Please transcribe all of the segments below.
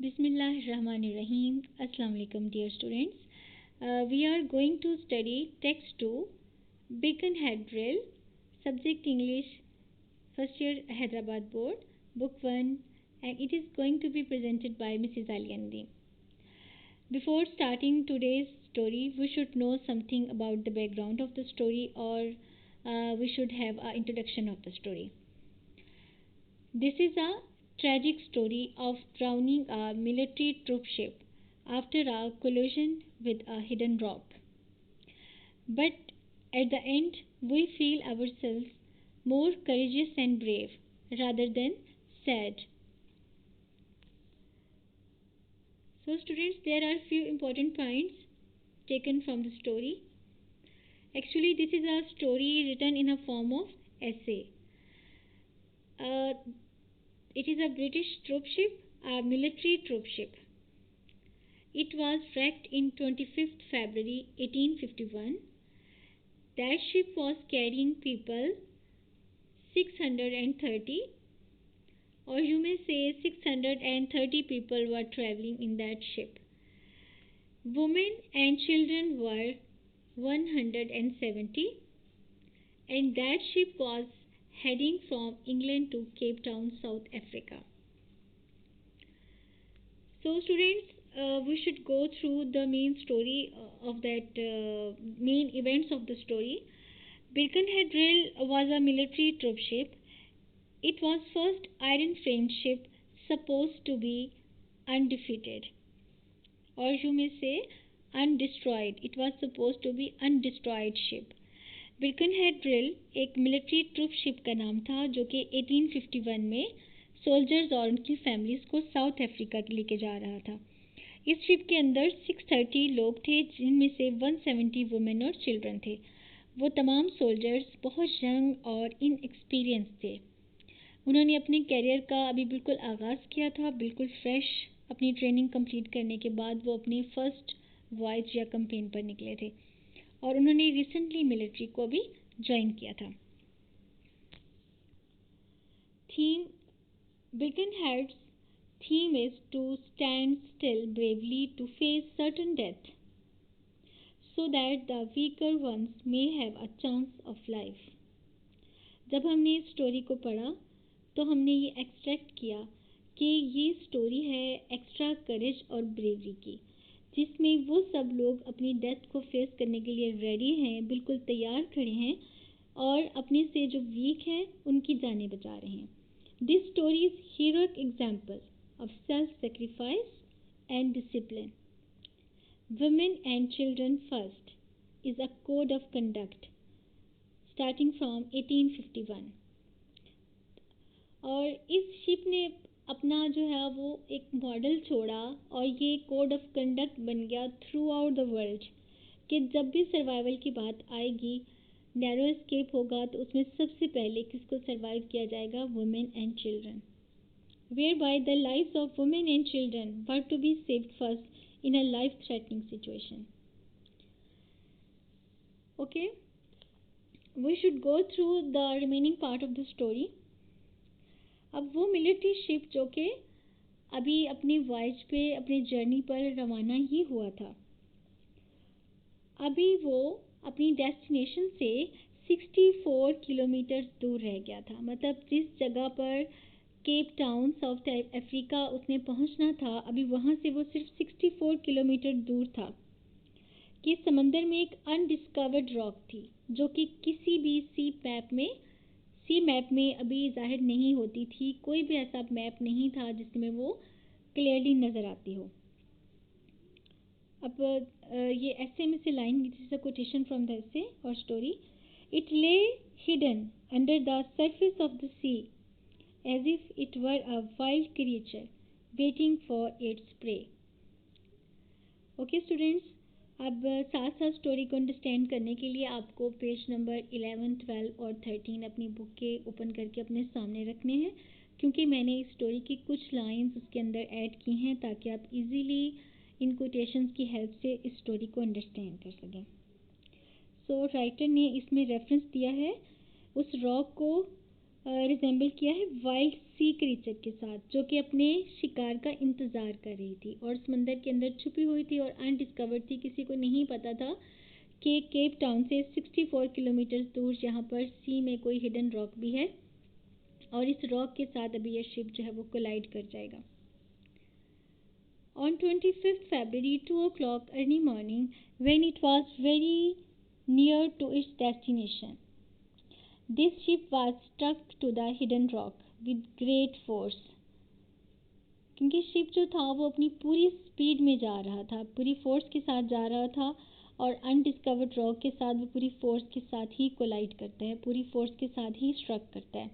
Bismillahirrahmanirrahim. Assalamu alaikum, dear students. We are going to study text 2, Birkenhead Drill, subject English, first year Hyderabad board, book 1, and it is going to be presented by Mrs. Aliandi. Before starting today's story, we should know something about the background of the story, or we should have an introduction of the story. This is a tragic story of drowning a military troop ship after a collision with a hidden rock. But at the end, we feel ourselves more courageous and brave rather than sad. So, students, there are few important points taken from the story. Actually, this is a story written in a form of essay. It is a British troop ship, a military troop ship. It was wrecked in 25th February 1851. That ship was carrying people 630, or you may say 630 people were traveling in that ship. Women and children were 170, and that ship was heading from England to Cape Town, South Africa. So, students, we should go through the main story of that main events of the story. Birkenhead Drill was a military troop ship. It was first iron-framed ship supposed to be undefeated, or you may say undestroyed. It was supposed to be undestroyed ship. Birkenhead drill एक military troop ship का नाम था जो कि 1851 में soldiers और उनकी families को साउथ अफ्रीका लेके जा रहा था. इस शिप के अंदर 630 लोग थे, जिनमें से 170 वुमेन और चिल्ड्रन थे. वो तमाम सोल्जर्स बहुत यंग और इनएक्सपीरियंस थे. उन्होंने अपने कैरियर का अभी बिल्कुल आगाज़ किया था, बिल्कुल फ्रेश. अपनी ट्रेनिंग कंप्लीट करने के बाद वो अपनी फर्स्ट वॉयज या कैंपेन पर निकले थे, और उन्होंने रिसेंटली मिलिट्री को भी ज्वाइन किया था. Theme Birkenhead's theme is to stand still bravely to face certain death so that the weaker ones may have a chance of life. जब हमने इस स्टोरी को पढ़ा तो हमने ये एक्सट्रैक्ट किया कि ये स्टोरी है एक्स्ट्रा करेज और ब्रेवरी की, जिसमें वो सब लोग अपनी डेथ को फेस करने के लिए रेडी हैं, बिल्कुल तैयार खड़े हैं, और अपने से जो वीक हैं उनकी जानें बचा रहे हैं. This story is heroic example of self sacrifice and discipline. Women and children first is a code of conduct starting from 1851. और इस शिप ने अपना जो है वो एक मॉडल छोड़ा, और ये कोड ऑफ कंडक्ट बन गया थ्रू आउट द वर्ल्ड कि जब भी सर्वाइवल की बात आएगी, नैरो एस्केप होगा, तो उसमें सबसे पहले किसको सर्वाइव किया जाएगा? Women and children. Where by the lives of women and children were to be saved first in a life threatening situation. Okay, we should go through the remaining part of the story. अब वो military ship जो कि अभी अपनी voyage पे, अपनी journey पर रवाना ही हुआ था, अभी वो अपनी डेस्टिनेशन से 64 किलोमीटर दूर रह गया था. मतलब जिस जगह पर केप टाउन साउथ अफ्रीका उसने पहुंचना था, अभी वहां से वो सिर्फ 64 किलोमीटर दूर था कि समंदर में एक अनडिस्कवर्ड रॉक थी जो कि किसी भी सी मैप में अभी जाहिर नहीं होती थी. कोई भी ऐसा मैप नहीं था जिसमें वो क्लियरली नज़र आती हो. अब ये ऐसे में से line, this is a quotation from the essay और story. It lay hidden under the surface of the sea as if it were a wild creature waiting for its prey. Okay students, अब साथ साथ story को understand करने के लिए आपको page number 11, 12 और 13 अपनी बुक के ओपन करके अपने सामने रखने हैं, क्योंकि मैंने इस स्टोरी की कुछ लाइंस उसके अंदर ऐड की हैं ताकि आप इजीली इन कोटेशंस की हेल्प से इस स्टोरी को अंडरस्टैंड कर सकें. सो राइटर ने इसमें रेफरेंस दिया है उस रॉक को रिजेंबल किया है वाइल्ड सी क्रीचर के साथ, जो कि अपने शिकार का इंतज़ार कर रही थी और समंदर के अंदर छुपी हुई थी और अनडिस्कवर्ड थी। किसी को नहीं पता था कि केप टाउन से 64 किलोमीटर दूर यहाँ पर सी में कोई हिडन रॉक भी है और इस रॉक के साथ अभी ये शिप जो है वो कोलाइड कर जाएगा। On 25th February, 2 o'clock early morning, when it was very near to its destination, this ship was struck to the hidden rock with great force. क्योंकि शिप जो था वो अपनी पूरी स्पीड में जा रहा था, पूरी फोर्स के साथ जा रहा था और अनडिस्कवर्ड रॉक के साथ वो पूरी फोर्स के साथ ही कोलाइड करता है, पूरी फोर्स के साथ ही स्ट्रक करता है।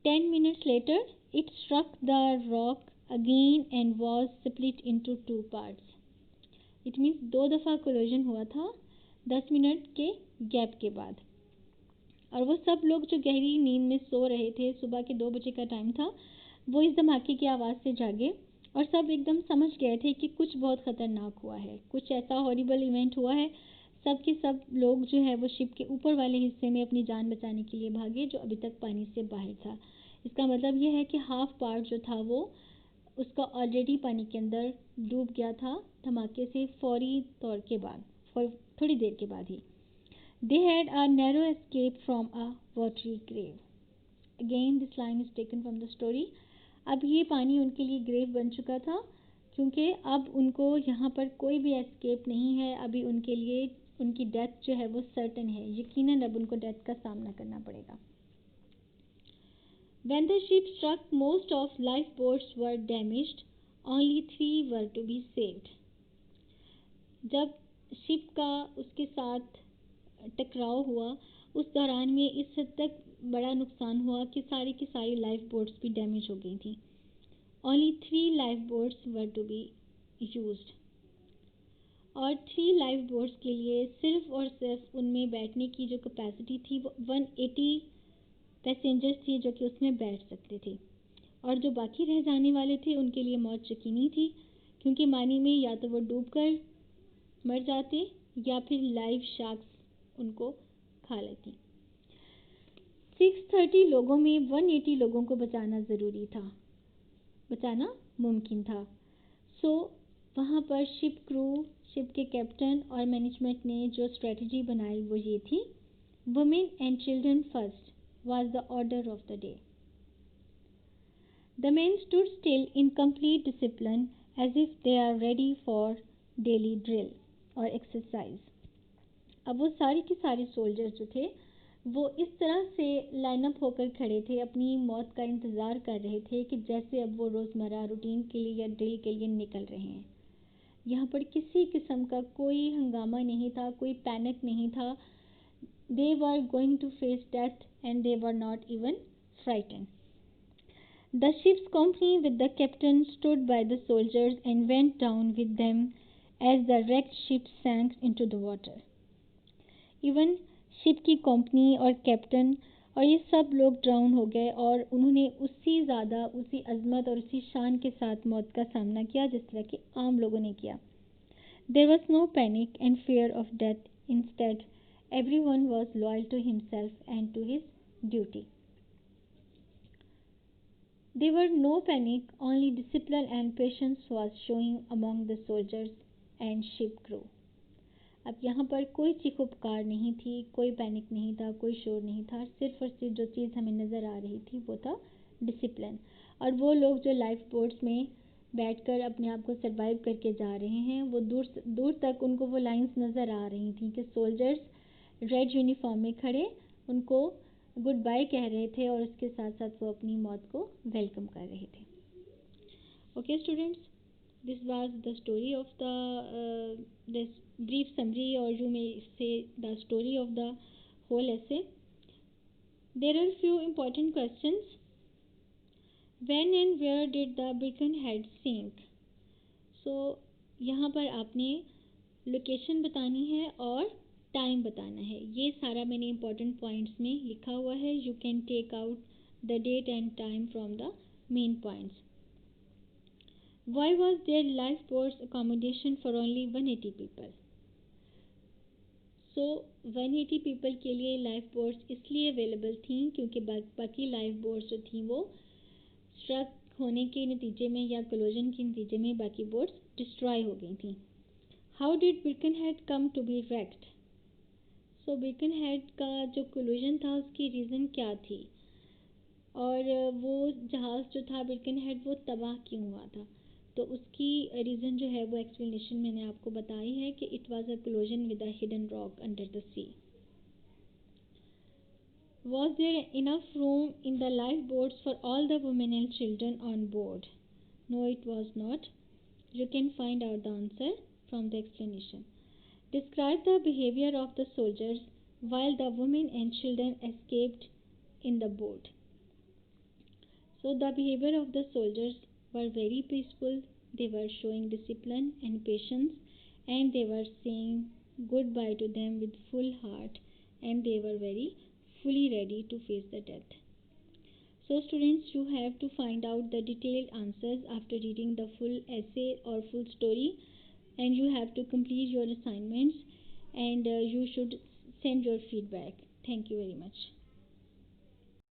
10 minutes later, it struck the rock again and was split into two parts. It means 2 दफ़ा कोलिजन हुआ था 10 मिनट के गैप के बाद, और वो सब लोग जो गहरी नींद में सो रहे थे, सुबह के 2 बजे का टाइम था, वो इस धमाके की आवाज़ से जागे और सब एकदम समझ गए थे कि कुछ बहुत ख़तरनाक हुआ है, कुछ ऐसा हॉरिबल इवेंट हुआ है। सब के सब लोग जो है वो शिप के ऊपर वाले हिस्से में अपनी जान बचाने के लिए भागे, जो अभी तक पानी से बाहर था। इसका मतलब ये है कि हाफ पार्ट जो था वो उसका ऑलरेडी पानी के अंदर डूब गया था धमाके से फौरी तौर के बाद, थोड़ी देर के बाद ही। They had a narrow escape from a watery grave. Again, this line is taken from the story. अब ये पानी उनके लिए ग्रेव बन चुका था, क्योंकि अब उनको यहाँ पर कोई भी एस्केप नहीं है। अभी उनके लिए उनकी डेथ जो है वो सर्टन है, यकीनन अब उनको डेथ का सामना करना पड़ेगा। When the ship struck, most of lifeboats were damaged. Only 3 were to be saved. जब शिप का उसके साथ टकराव हुआ, उस दौरान में इस हद तक बड़ा नुकसान हुआ कि सारी की सारी लाइफ बोट्स भी डैमेज हो गई थी। Only 3 life boats were to be used, और 3 लाइफ बोट्स के लिए सिर्फ और सिर्फ उनमें बैठने की जो कैपेसिटी थी वो 180 पैसेंजर्स थी जो कि उसमें बैठ सकते थे, और जो बाकी रह जाने वाले थे उनके लिए मौत यकीनी थी, क्योंकि पानी में या तो वो डूबकर मर जाते या फिर लाइव शार्क्स उनको खा लेती। 630 लोगों में 180 लोगों को बचाना ज़रूरी था, बचाना मुमकिन था। सो वहाँ पर शिप क्रू, शिप के कैप्टन और मैनेजमेंट ने जो स्ट्रेटजी बनाई वो ये थी, women and children first was the order of the day. The men stood still in complete discipline as if they are ready for daily drill or exercise. अब वो सारी की सारी सोल्जर्स जो थे वो इस तरह से लाइनअप होकर खड़े थे, अपनी मौत का इंतज़ार कर रहे थे कि जैसे अब वो रोज़मर्रा रूटीन के लिए या ड्रिल के लिए निकल रहे हैं। यहाँ पर किसी किस्म का कोई हंगामा नहीं था, कोई पैनिक नहीं था। They were going to face death and they were not even frightened. The ship's company with the captain stood by the soldiers and went down with them as the wrecked ship sank into the water. Even ship की company और captain और ये सब लोग drown हो गए, और उन्होंने उसी ज़्यादा, उसी अजमत और उसी शान के साथ मौत का सामना किया जिस तरह के आम लोगों ने किया। There was no panic and fear of death. Instead, everyone was loyal to himself and to his duty. There were no panic, only discipline and patience was showing among the soldiers and ship crew. अब यहाँ पर कोई चीखो पुकार नहीं थी, कोई panic नहीं था, कोई शोर नहीं था, सिर्फ और सिर्फ जो चीज़ हमें नज़र आ रही थी वो था डिसिप्लिन। और वो लोग जो लाइफ बोट्स में बैठकर अपने आप को सरवाइव करके जा रहे हैं, वो दूर दूर तक उनको वो लाइंस नज़र आ रही थी कि सोल्जर्स रेड यूनिफॉर्म में खड़े उनको गुड बाय कह रहे थे और उसके साथ साथ वो अपनी मौत को वेलकम कर रहे थे। Okay students, this was the story of this brief summary, or you may say the story of the whole essay. There are few important questions. When and where did the Birkenhead sink? So यहाँ पर आपने location बतानी है और time बताना है। ये सारा मैंने important points में लिखा हुआ है. You can take out the date and time from the main points. Why was there lifeboats accommodation for only 180 people? So 180 people के लिए लाइफ बोट्स इसलिए अवेलेबल थी क्योंकि बाकी लाइफ बोट्स जो थी वो स्ट्रक होने के नतीजे में या कोलिजन के नतीजे में बाकी बोट्स डिस्ट्रॉय हो गई थी. How did Birkenhead come to be wrecked? So Birkenhead का जो कोलिजन था उसकी रीज़न क्या थी और वो जहाज़ जो था बिरकनहेड वो तबाह क्यों हुआ था. तो उसकी रीज़न जो है वो एक्सप्लेनेशन मैंने आपको बताई है कि it was a collision with a hidden rock under the sea. Was there enough room in the lifeboats for all the women and children on board? No, it was not. You can find out the answer from the explanation. Describe the behavior of the soldiers while the women and children escaped in the boat. So, the behavior of the soldiers were very peaceful. They were showing discipline and patience, and they were saying goodbye to them with full heart, and they were very fully ready to face the death. So, students, you have to find out the detailed answers after reading the full essay or full story, and you have to complete your assignments, and you should send your feedback. Thank you very much.